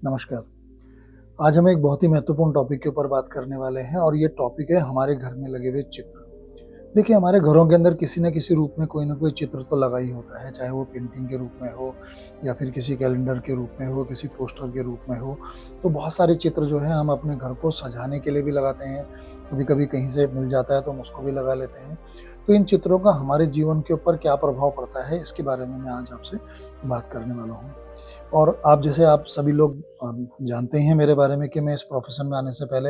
नमस्कार। आज हम एक बहुत ही महत्वपूर्ण टॉपिक के ऊपर बात करने वाले हैं और ये टॉपिक है हमारे घर में लगे हुए चित्र। देखिए, हमारे घरों के अंदर किसी न किसी रूप में कोई न कोई चित्र तो लगा ही होता है, चाहे वो पेंटिंग के रूप में हो या फिर किसी कैलेंडर के रूप में हो, किसी पोस्टर के रूप में हो। तो बहुत सारे चित्र जो हैं हम अपने घर को सजाने के लिए भी लगाते हैं, कभी-कभी कहीं से मिल जाता है तो हम उसको भी लगा लेते हैं। तो इन चित्रों का हमारे जीवन के ऊपर क्या प्रभाव पड़ता है, इसके बारे में मैं आज आपसे बात करने वाला हूँ। और आप सभी लोग जानते हैं मेरे बारे में कि मैं इस प्रोफ़ेशन में आने से पहले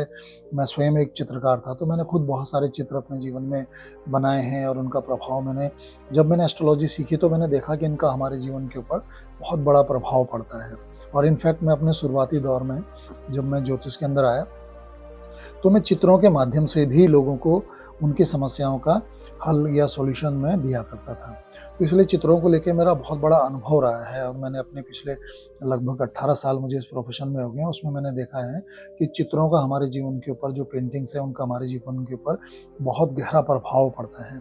मैं स्वयं एक चित्रकार था, तो मैंने खुद बहुत सारे चित्र अपने जीवन में बनाए हैं और उनका प्रभाव जब मैंने एस्ट्रोलॉजी सीखी तो मैंने देखा कि इनका हमारे जीवन के ऊपर बहुत बड़ा प्रभाव पड़ता है। और इनफैक्ट मैं अपने शुरुआती दौर में जब मैं ज्योतिष के अंदर आया, तो मैं चित्रों के माध्यम से भी लोगों को उनकी समस्याओं का हल या सॉल्यूशन मैं दिया करता था। तो इसलिए चित्रों को लेके मेरा बहुत बड़ा अनुभव रहा है और मैंने अपने पिछले लगभग 18 साल मुझे इस प्रोफ़ेशन में हो गए हैं, उसमें मैंने देखा है कि चित्रों का हमारे जीवन के ऊपर, जो पेंटिंग्स हैं, उनका हमारे जीवन के ऊपर बहुत गहरा प्रभाव पड़ता है।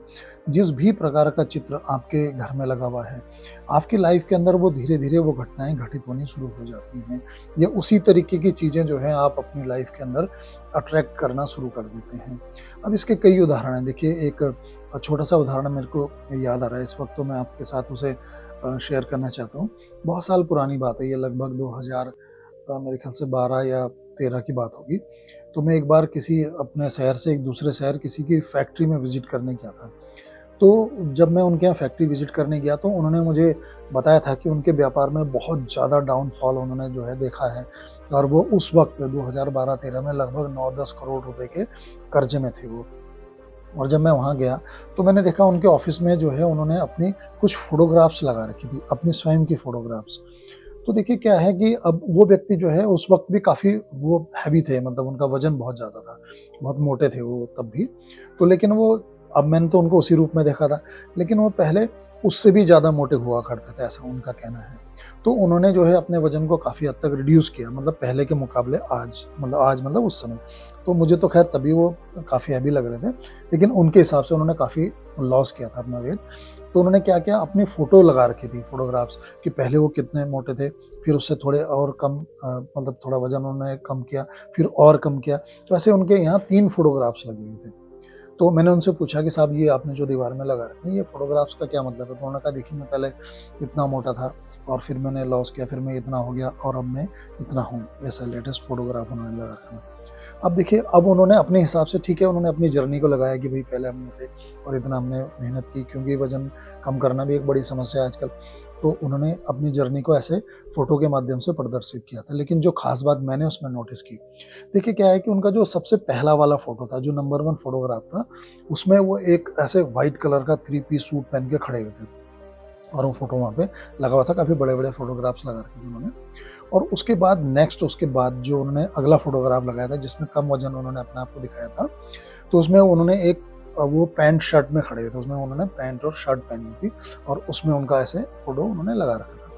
जिस भी प्रकार का चित्र आपके घर में लगा हुआ है, आपकी लाइफ़ के अंदर वो धीरे-धीरे वो घटनाएँ घटित होनी शुरू हो जाती हैं या उसी तरीके की चीज़ें जो हैं आप अपनी लाइफ़ के अंदर अट्रैक्ट करना शुरू कर देते हैं। अब इसके कई उदाहरण हैं। देखिए, एक छोटा-सा उदाहरण मेरे को याद आ रहा है इस वक़्त, तो मैं आपके साथ उसे शेयर करना चाहता हूँ। बहुत साल पुरानी बात है, ये लगभग 2000 मेरे ख़्याल से 12 या 13 की बात होगी। तो मैं एक बार किसी अपने शहर से एक दूसरे शहर किसी की फैक्ट्री में विज़िट करने गया था। तो जब मैं उनके यहाँ फैक्ट्री विज़िट करने गया तो उन्होंने मुझे बताया था कि उनके व्यापार में बहुत ज़्यादा डाउनफॉल उन्होंने जो है देखा है और वो उस वक़्त 2012-13 में लगभग 9-10 करोड़ रुपए के कर्ज़े में थे वो। और जब मैं वहाँ गया, तो मैंने देखा उनके ऑफ़िस में जो है उन्होंने अपनी कुछ फ़ोटोग्राफ्स लगा रखी थी, अपनी स्वयं की फ़ोटोग्राफ्स। तो देखिए क्या है कि अब वो व्यक्ति जो है उस वक़्त भी काफ़ी वो हेवी थे, मतलब उनका वज़न बहुत ज़्यादा था, बहुत मोटे थे वो तब भी। तो लेकिन वो, अब मैंने तो उनको उसी रूप में देखा था, लेकिन वो पहले उससे भी ज़्यादा मोटे हुआ करते थे, ऐसा उनका कहना है। तो उन्होंने जो है अपने वज़न को काफ़ी हद तक रिड्यूस किया, मतलब पहले के मुकाबले आज मतलब उस समय। तो मुझे तो ख़ैर तभी वो काफ़ी हेवी लग रहे थे, लेकिन उनके हिसाब से उन्होंने काफ़ी लॉस किया था अपना वेट। तो उन्होंने क्या किया, अपनी फ़ोटो लगा रखी थी, फ़ोटोग्राफ्स, कि पहले वो कितने मोटे थे, फिर उससे थोड़े और कम, मतलब थोड़ा वज़न उन्होंने कम किया, फिर और कम किया। तो ऐसे उनके यहाँ 3 फ़ोटोग्राफ्स लगे हुए थे। तो मैंने उनसे पूछा कि साहब, ये आपने जो दीवार में लगा रखे हैं, ये फ़ोटोग्राफ्स का क्या मतलब है? तो उन्होंने कहा, देखिए, मैं पहले इतना मोटा था और फिर मैंने लॉस किया, फिर मैं इतना हो गया और अब मैं इतना हूँ। ऐसा लेटेस्ट फ़ोटोग्राफ उन्होंने लगा रखा था। अब देखिए, अब उन्होंने अपने हिसाब से, ठीक है, उन्होंने अपनी जर्नी को लगाया कि भई पहले हम थे और इतना हमने मेहनत की, क्योंकि वज़न कम करना भी एक बड़ी समस्या है आजकल। तो उन्होंने अपनी जर्नी को ऐसे फ़ोटो के माध्यम से प्रदर्शित किया था। लेकिन जो ख़ास बात मैंने उसमें नोटिस की, देखिए क्या है कि उनका जो सबसे पहला वाला फ़ोटो था, जो नंबर 1 फ़ोटोग्राफ था, उसमें वो एक ऐसे व्हाइट कलर का 3 पीस सूट पहन के खड़े हुए थे और वो फ़ोटो वहाँ पे लगा हुआ था। काफ़ी बड़े-बड़े फ़ोटोग्राफ्स लगा रखे थे उन्होंने। और उसके बाद जो उन्होंने अगला फ़ोटोग्राफ लगाया था, जिसमें कम वज़न उन्होंने अपने आप को दिखाया था, तो उसमें उन्होंने वो पैंट शर्ट में खड़े थे, उसमें उन्होंने पैंट और शर्ट पहनी हुई थी और उसमें उनका ऐसे फ़ोटो उन्होंने लगा रखा था।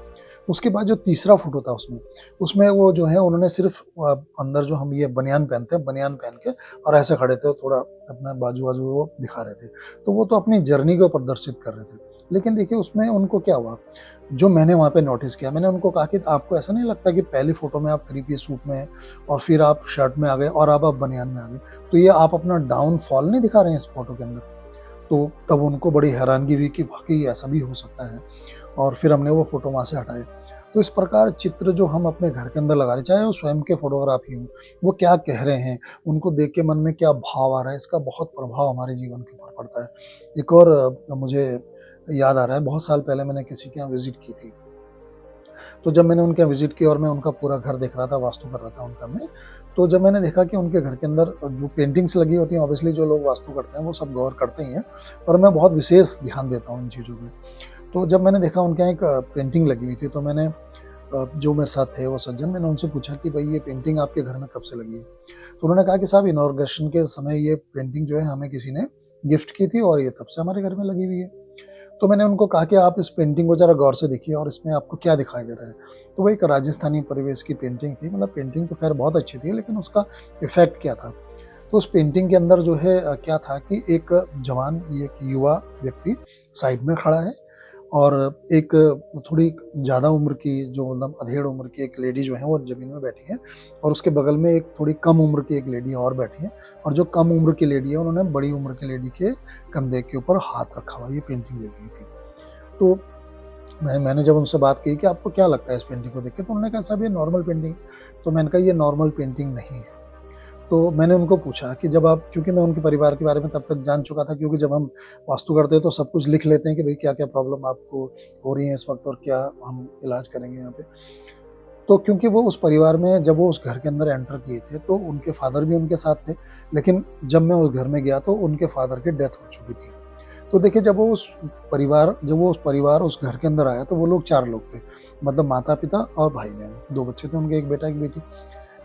उसके बाद जो तीसरा फ़ोटो था उसमें वो जो है उन्होंने सिर्फ़ अंदर जो हम ये बनियान पहनते हैं, बनियान पहन के और ऐसे खड़े थे और थोड़ा अपना बाजू-वाजू वो दिखा रहे थे। तो वो तो अपनी जर्नी को प्रदर्शित कर रहे थे। लेकिन देखिए, उसमें उनको क्या हुआ, जो मैंने वहाँ पे नोटिस किया, मैंने उनको कहा कि आपको ऐसा नहीं लगता कि पहली फ़ोटो में आप 3 पीस सूट में हैं और फिर आप शर्ट में आ गए और अब आप बनियान में आ गए, तो ये आप अपना डाउनफॉल नहीं दिखा रहे हैं इस फ़ोटो के अंदर? तो तब उनको बड़ी हैरानगी हुई कि वाक़ई ऐसा भी हो सकता है, और फिर हमने वो फ़ोटो वहाँ से हटाए। तो इस प्रकार चित्र जो हम अपने घर के अंदर लगा रहे हैं, चाहे वो स्वयं के फ़ोटोग्राफ ही हों, वो क्या कह रहे हैं, उनको देख के मन में क्या भाव आ रहा है, इसका बहुत प्रभाव हमारे जीवन के ऊपर पड़ता है। एक और मुझे याद आ रहा है, बहुत साल पहले मैंने किसी के यहाँ विज़िट की थी। तो जब मैंने उनके यहाँ विज़िट की और मैं उनका पूरा घर देख रहा था, वास्तु कर रहा था उनका मैं, तो जब मैंने देखा कि उनके घर के अंदर जो पेंटिंग्स लगी होती हैं, ऑब्वियसली जो लोग वास्तु करते हैं वो सब गौर करते ही हैं, पर मैं बहुत विशेष ध्यान देता हूँ इन चीज़ों पे। तो जब मैंने देखा उनके यहाँ एक पेंटिंग लगी हुई थी, तो मैंने जो मेरे साथ थे वो सज्जन, मैंने उनसे पूछा कि भई ये पेंटिंग आपके घर में कब से लगी है? तो उन्होंने कहा कि साहब, इनॉग्रेशन के समय ये पेंटिंग जो है हमें किसी ने गिफ्ट की थी और ये तब से हमारे घर में लगी हुई है। तो मैंने उनको कहा कि आप इस पेंटिंग को ज़रा गौर से देखिए और इसमें आपको क्या दिखाई दे रहा है? तो वो एक राजस्थानी परिवेश की पेंटिंग थी, मतलब पेंटिंग तो ख़ैर बहुत अच्छी थी, लेकिन उसका इफ़ेक्ट क्या था? तो उस पेंटिंग के अंदर जो है क्या था कि एक जवान, ये एक युवा व्यक्ति साइड में खड़ा है और एक थोड़ी ज़्यादा उम्र की जो मतलब अधेड़ उम्र की एक लेडी जो है वो ज़मीन में बैठी है और उसके बगल में एक थोड़ी कम उम्र की एक लेडी और बैठी है और जो कम उम्र की लेडी है उन्होंने बड़ी उम्र की लेडी के कंधे के ऊपर हाथ रखा हुआ, ये पेंटिंग लगी हुई थी। तो मैंने जब उनसे बात की कि आपको क्या लगता है इस पेंटिंग को देख के, तो उन्होंने कहा साहब ये नॉर्मल पेंटिंग है। तो मैंने कहा ये नॉर्मल पेंटिंग नहीं है। तो मैंने उनको पूछा कि जब आप, क्योंकि मैं उनके परिवार के बारे में तब तक जान चुका था, क्योंकि जब हम वास्तु करते हैं तो सब कुछ लिख लेते हैं कि भाई क्या-क्या प्रॉब्लम आपको हो रही है इस वक़्त और क्या हम इलाज करेंगे यहाँ पे। तो क्योंकि वो उस परिवार में जब वो उस घर के अंदर एंटर किए थे तो उनके फादर भी उनके साथ थे, लेकिन जब मैं उस घर में गया तो उनके फादर की डेथ हो चुकी थी। तो देखिए जब वो उस परिवार उस घर के अंदर आया तो वो लोग 4 लोग थे। मतलब माता-पिता और भाई-बहन, 2 बच्चे थे उनके, 1 बेटा, 1 बेटी।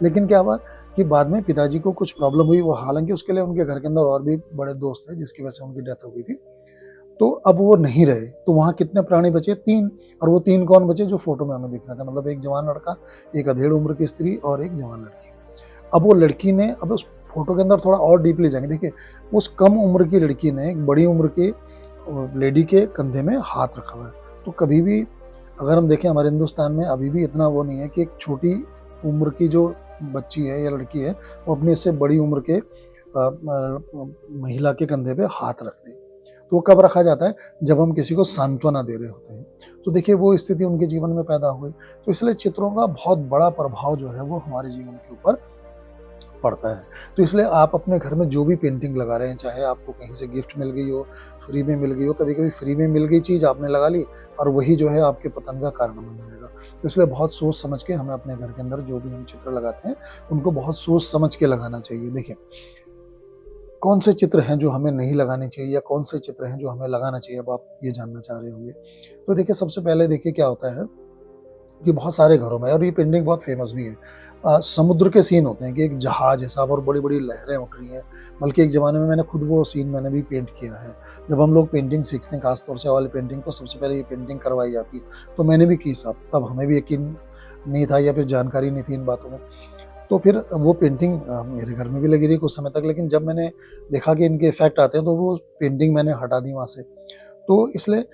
लेकिन क्या हुआ कि बाद में पिताजी को कुछ प्रॉब्लम हुई, वो हालाँकि उसके लिए उनके घर के अंदर और भी बड़े दोस्त थे जिसकी वजह से उनकी डेथ हो गई थी। तो अब वो नहीं रहे, तो वहाँ कितने प्राणी बचे? 3। और वो 3 कौन बचे? जो फ़ोटो में हमें दिख रहा था, मतलब एक जवान लड़का, एक अधेड़ उम्र की स्त्री और एक जवान लड़की। अब वो लड़की ने, अब उस फ़ोटो के अंदर थोड़ा और डीपली जाएँगे, देखिए उस कम उम्र की लड़की ने एक बड़ी उम्र की लेडी के कंधे में हाथ रखा हुआ है। तो कभी भी अगर हम देखें हमारे हिंदुस्तान में अभी भी इतना वो नहीं है कि एक छोटी उम्र की जो बच्ची है या लड़की है, वो अपने से बड़ी उम्र के महिला के कंधे पे हाथ रख दे। तो वो कब रखा जाता है? जब हम किसी को सांत्वना दे रहे होते हैं। तो देखिए वो स्थिति उनके जीवन में पैदा हो गई। तो इसलिए चित्रों का बहुत बड़ा प्रभाव जो है वो हमारे जीवन के ऊपर पड़ता है। तो इसलिए आप अपने घर में जो भी पेंटिंग लगा रहे हैं, चाहे आपको कहीं से गिफ्ट मिल गई हो, फ्री में मिल गई हो, कभी-कभी फ्री में मिल गई चीज़ आपने लगा ली और वही जो है आपके पतन का कारण बन जाएगा। तो इसलिए बहुत सोच समझ के हमें अपने घर के अंदर जो भी हम चित्र लगाते हैं, उनको बहुत सोच समझ के लगाना चाहिए। देखिए, कौन से चित्र हैं जो हमें नहीं लगाने चाहिए या कौन से चित्र हैं जो हमें लगाना चाहिए, अब आप ये जानना चाह रहे होंगे। तो देखिए सबसे पहले देखिए क्या होता है कि बहुत सारे घरों में, और ये पेंटिंग बहुत फेमस भी है, समुद्र के सीन होते हैं कि एक जहाज है साहब और बड़ी-बड़ी लहरें उठ रही हैं। बल्कि एक ज़माने में मैंने खुद वो सीन मैंने भी पेंट किया है। जब हम लोग पेंटिंग सीखते हैं, खास तौर से ऑयल पेंटिंग, तो सबसे पहले ये पेंटिंग करवाई जाती है। तो मैंने भी की साहब, तब हमें भी यकीन नहीं था या फिर जानकारी नहीं थी इन बातों में। तो फिर वो पेंटिंग मेरे घर में भी लगी रही कुछ समय तक, लेकिन जब मैंने देखा कि इनके इफ़ेक्ट आते हैं तो वो पेंटिंग मैंने हटा दी वहाँ से। तो इसलिए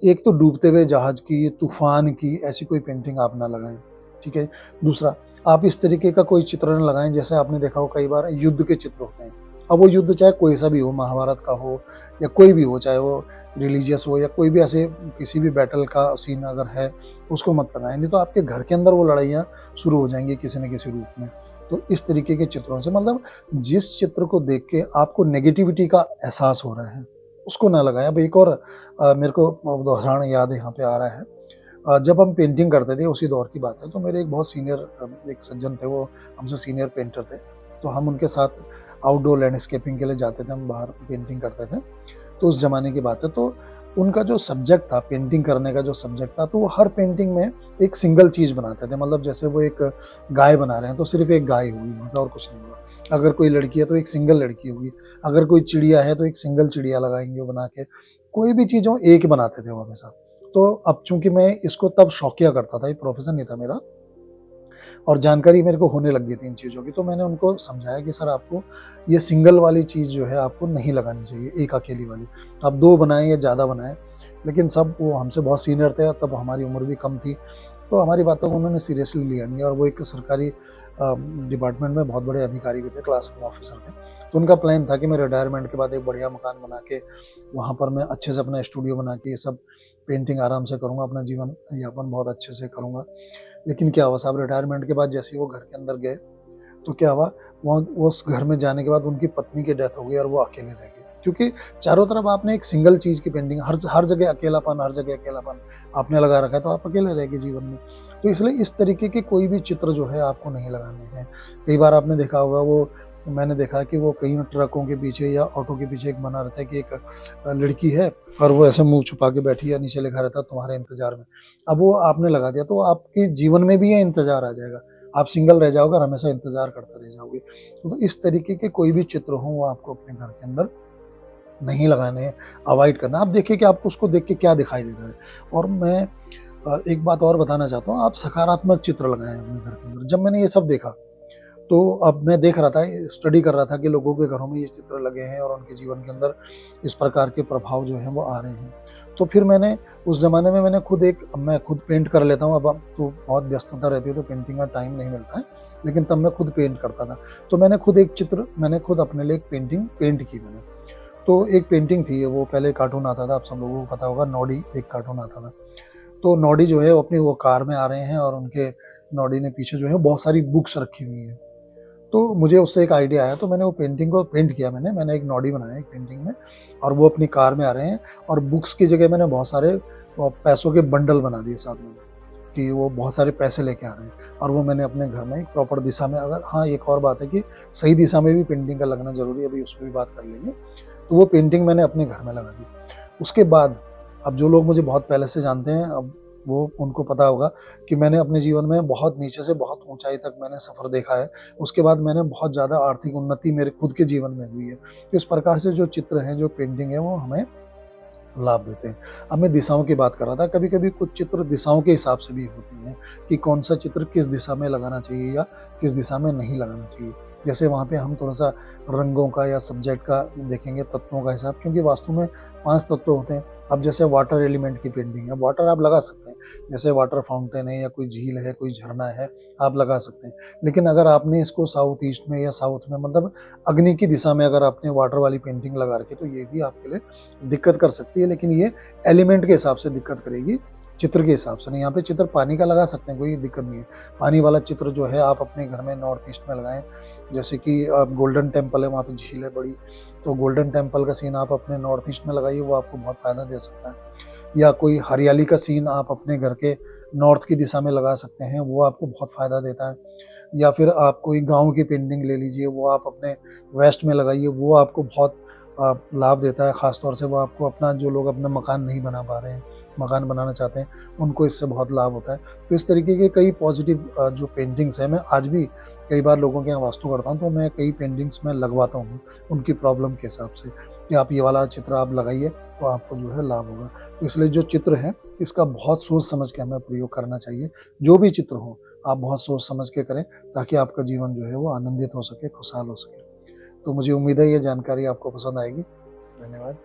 एक तो डूबते हुए जहाज की, तूफ़ान की ऐसी कोई पेंटिंग आप ना लगाएँ, ठीक है? दूसरा, आप इस तरीके का कोई चित्र ना लगाएँ, जैसे आपने देखा हो कई बार युद्ध के चित्र होते हैं। अब वो युद्ध चाहे कोई सा भी हो, महाभारत का हो या कोई भी हो, चाहे वो रिलीजियस हो या कोई भी ऐसे किसी भी बैटल का सीन अगर है, उसको मत लगाएँ, नहीं तो आपके घर के अंदर वो लड़ाइयाँ शुरू हो जाएँगी किसी न किसी रूप में। तो इस तरीके के चित्रों से, मतलब जिस चित्र को देख के आपको नेगेटिविटी का एहसास हो रहा है, उसको ना लगाएँ। अब एक और मेरे को उदाहरण याद यहाँ पे आ रहा है। जब हम पेंटिंग करते थे, उसी दौर की बात है, तो मेरे एक बहुत सीनियर एक सज्जन थे, वो हमसे सीनियर पेंटर थे। तो हम उनके साथ आउटडोर लैंडस्केपिंग के लिए जाते थे, हम बाहर पेंटिंग करते थे। तो उस ज़माने की बात है, तो उनका जो सब्जेक्ट था, पेंटिंग करने का जो सब्जेक्ट था, तो वो हर पेंटिंग में एक सिंगल चीज़ बनाते थे। मतलब जैसे वो एक गाय बना रहे हैं, तो सिर्फ़ एक गाय होगी वहाँ पे और कुछ नहीं होगा। अगर कोई लड़की है, तो एक सिंगल लड़की होगी। अगर कोई चिड़िया है, तो एक सिंगल चिड़िया लगाएँगे वो बना के। कोई भी चीज़ हो, एक बनाते थे वो हमेशा। तो अब चूँकि मैं इसको तब शौकिया करता था, ये प्रोफ़ेशन नहीं था मेरा, और जानकारी मेरे को होने लग गई थी इन चीज़ों की, तो मैंने उनको समझाया कि सर आपको ये सिंगल वाली चीज़ जो है आपको नहीं लगानी चाहिए, एक अकेली वाली। आप 2 बनाएँ या ज़्यादा बनाएँ, लेकिन सब वो हमसे बहुत सीनियर थे, तब हमारी उम्र भी कम थी, तो हमारी बातों को उन्होंने सीरियसली लिया नहीं, और वो एक सरकारी डिपार्टमेंट में बहुत बड़े अधिकारी भी थे, क्लास रूम ऑफ़िसर थे। तो उनका प्लान था कि मैं रिटायरमेंट के बाद एक बढ़िया मकान बना के, वहाँ पर मैं अच्छे से अपना स्टूडियो बना के ये सब पेंटिंग आराम से करूँगा, अपना जीवन यापन बहुत अच्छे से करूँगा। लेकिन क्या हुआ साहब, रिटायरमेंट के बाद जैसे ही वो घर के अंदर गए, तो क्या हुआ, वहाँ उस घर में जाने के बाद उनकी पत्नी की डेथ हो गई और वो अकेले रह गए। क्योंकि चारों तरफ आपने एक सिंगल चीज़ की पेंटिंग, हर जगह अकेलापन, हर जगह अकेलापन आपने लगा रखा है, तो आप अकेले रह गए जीवन में। तो इसलिए इस तरीके के कोई भी चित्र जो है आपको नहीं लगाने हैं। कई बार आपने देखा होगा, वो मैंने देखा है कि वो कई ट्रकों के पीछे या ऑटो के पीछे एक बना रहता है कि एक लड़की है और वो ऐसे मुँह छुपा के बैठी है, नीचे लिखा रहता है तुम्हारे इंतज़ार में। अब वो आपने लगा दिया तो आपके जीवन में भी ये इंतज़ार आ जाएगा। आप सिंगल रह जाओगे और हमेशा इंतज़ार करते रह जाओगे। तो इस तरीके के कोई भी चित्र हों, वो आपको अपने घर के अंदर नहीं लगाने हैं, अवॉइड करना है। आप देखिए कि आपको उसको देख के क्या दिखाई दे रहा है। और मैं एक बात और बताना चाहता हूँ, आप सकारात्मक चित्र लगाएँ अपने घर के अंदर। जब मैंने ये सब देखा, तो अब मैं देख रहा था, स्टडी कर रहा था कि लोगों के घरों में ये चित्र लगे हैं और उनके जीवन के अंदर इस प्रकार के प्रभाव जो हैं वो आ रहे हैं। तो फिर मैंने उस ज़माने में मैं खुद पेंट कर लेता हूँ, अब तो बहुत व्यस्तता रहती है तो पेंटिंग का टाइम नहीं मिलता है, लेकिन तब मैं खुद पेंट करता था। तो मैंने खुद अपने लिए एक पेंटिंग पेंट की मैंने। तो एक पेंटिंग थी, वो पहले कार्टून आता था, आप सब लोगों को पता होगा, नॉडी एक कार्टून आता था। तो नॉडी जो है वो अपनी वो कार में आ रहे हैं और उनके नॉडी ने पीछे जो है बहुत सारी बुक्स रखी हुई हैं। तो मुझे उससे एक आइडिया आया, तो मैंने वो पेंटिंग को पेंट किया मैंने एक नॉडी बनाया एक पेंटिंग में, और वो अपनी कार में आ रहे हैं और बुक्स की जगह मैंने बहुत सारे पैसों के बंडल बना दिए साथ में, कि वो बहुत सारे पैसे लेके आ रहे हैं और वो मैंने अपने घर में एक प्रॉपर दिशा में, अगर हाँ एक और बात है कि सही दिशा में भी पेंटिंग का लगना ज़रूरी है, अभी उस पर भी बात कर लेंगे। तो वो पेंटिंग मैंने अपने घर में लगा दी। उसके बाद अब जो लोग मुझे बहुत पहले से जानते हैं, अब वो उनको पता होगा कि मैंने अपने जीवन में बहुत नीचे से बहुत ऊंचाई तक मैंने सफ़र देखा है। उसके बाद मैंने बहुत ज़्यादा आर्थिक उन्नति मेरे खुद के जीवन में हुई है। तो इस प्रकार से जो चित्र हैं, जो पेंटिंग है, वो हमें लाभ देते हैं। अब मैं दिशाओं की बात कर रहा था, कभी-कभी कुछ चित्र दिशाओं के हिसाब से भी होते हैं कि कौन-सा चित्र किस दिशा में लगाना चाहिए या किस दिशा में नहीं लगाना चाहिए। जैसे वहाँ पे हम थोड़ा-सा रंगों का या सब्जेक्ट का देखेंगे, तत्वों का हिसाब, क्योंकि वास्तु में 5 तत्व होते हैं। अब जैसे वाटर एलिमेंट की पेंटिंग है, वाटर आप लगा सकते हैं, जैसे वाटर फाउंटेन है या कोई झील है, कोई झरना है, आप लगा सकते हैं। लेकिन अगर आपने इसको साउथ ईस्ट में या साउथ में, मतलब अग्नि की दिशा में अगर आपने वाटर वाली पेंटिंग लगा रखी, तो ये भी आपके लिए दिक्कत कर सकती है, लेकिन ये एलिमेंट के हिसाब से दिक्कत करेगी, चित्र के हिसाब से नहीं। यहाँ पे चित्र पानी का लगा सकते हैं, कोई दिक्कत नहीं है। पानी वाला चित्र जो है आप अपने घर में नॉर्थ ईस्ट में लगाएं, जैसे कि गोल्डन टेम्पल है, वहाँ पे झील है बड़ी, तो गोल्डन टेम्पल का सीन आप अपने नॉर्थ ईस्ट में लगाइए, वो आपको बहुत फ़ायदा दे सकता है। या कोई हरियाली का सीन आप अपने घर के नॉर्थ की दिशा में लगा सकते हैं, वो आपको बहुत फ़ायदा देता है। या फिर आप कोई गाँव की पेंटिंग ले लीजिए, वो आप अपने वेस्ट में लगाइए, वो आपको बहुत लाभ देता है। ख़ास तौर से वो आपको अपना, जो लोग अपना मकान नहीं बना पा रहे हैं, मकान बनाना चाहते हैं, उनको इससे बहुत लाभ होता है। तो इस तरीके के कई पॉज़िटिव जो पेंटिंग्स हैं, मैं आज भी कई बार लोगों के यहाँ वास्तु करता हूँ, तो मैं कई पेंटिंग्स मैं लगवाता हूँ, उनकी प्रॉब्लम के हिसाब से, कि आप ये वाला चित्र आप लगाइए, तो आपको जो है लाभ होगा। तो इसलिए जो चित्र है, इसका बहुत सोच समझ के हमें प्रयोग करना चाहिए। जो भी चित्र हो, आप बहुत सोच समझ के करें, ताकि आपका जीवन जो है वो आनंदित हो सके, खुशहाल हो सके। तो मुझे उम्मीद है ये जानकारी आपको पसंद आएगी। धन्यवाद।